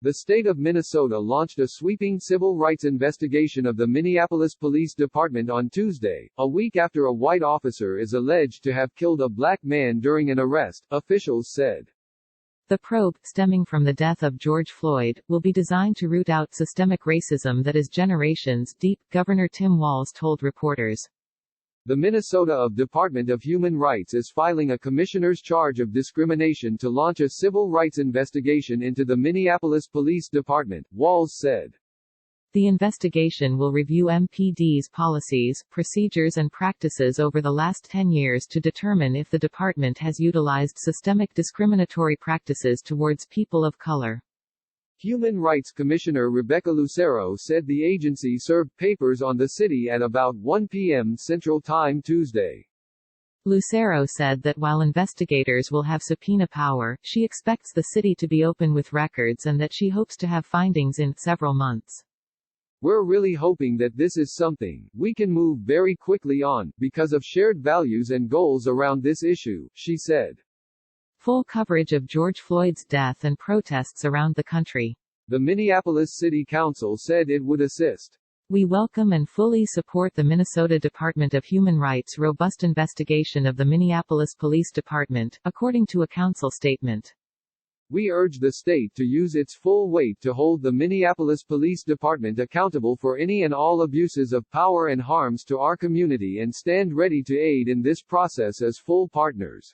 The state of Minnesota launched a sweeping civil rights investigation of the Minneapolis Police Department on Tuesday, a week after a white officer is alleged to have killed a black man during an arrest, officials said. The probe, stemming from the death of George Floyd, will be designed to root out systemic racism that is generations deep, Governor Tim Walz told reporters. The Minnesota Department of Human Rights is filing a commissioner's charge of discrimination to launch a civil rights investigation into the Minneapolis Police Department, Walz said. The investigation will review MPD's policies, procedures and practices over the last 10 years to determine if the department has utilized systemic discriminatory practices towards people of color. Human Rights Commissioner Rebecca Lucero said the agency served papers on the city at about 1 p.m. Central Time Tuesday. Lucero said that while investigators will have subpoena power, she expects the city to be open with records and that she hopes to have findings in several months. We're really hoping that this is something we can move very quickly on, because of shared values and goals around this issue, she said. Full coverage of George Floyd's death and protests around the country. The Minneapolis City Council said it would assist. We welcome and fully support the Minnesota Department of Human Rights' robust investigation of the Minneapolis Police Department, according to a council statement. We urge the state to use its full weight to hold the Minneapolis Police Department accountable for any and all abuses of power and harms to our community and stand ready to aid in this process as full partners.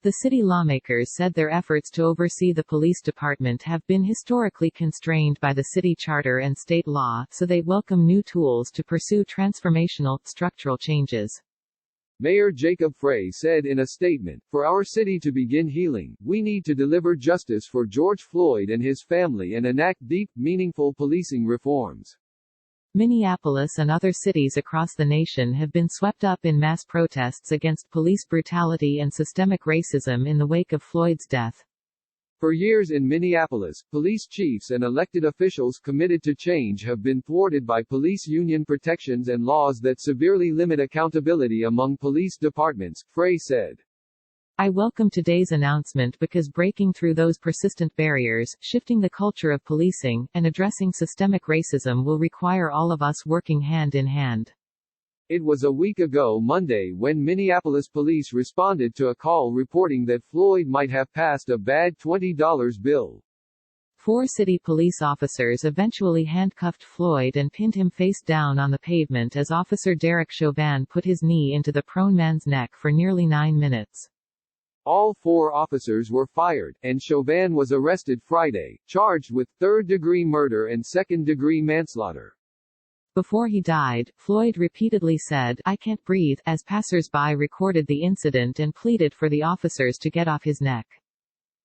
The city lawmakers said their efforts to oversee the police department have been historically constrained by the city charter and state law, so they welcome new tools to pursue transformational, structural changes. Mayor Jacob Frey said in a statement, "For our city to begin healing, we need to deliver justice for George Floyd and his family and enact deep, meaningful policing reforms." Minneapolis and other cities across the nation have been swept up in mass protests against police brutality and systemic racism in the wake of Floyd's death. For years in Minneapolis, police chiefs and elected officials committed to change have been thwarted by police union protections and laws that severely limit accountability among police departments, Frey said. I welcome today's announcement because breaking through those persistent barriers, shifting the culture of policing, and addressing systemic racism will require all of us working hand in hand. It was a week ago Monday when Minneapolis police responded to a call reporting that Floyd might have passed a bad $20 bill. 4 city police officers eventually handcuffed Floyd and pinned him face down on the pavement as Officer Derek Chauvin put his knee into the prone man's neck for nearly 9 minutes. All 4 officers were fired, and Chauvin was arrested Friday, charged with third-degree murder and second-degree manslaughter. Before he died, Floyd repeatedly said, "I can't breathe," as passers-by recorded the incident and pleaded for the officers to get off his neck.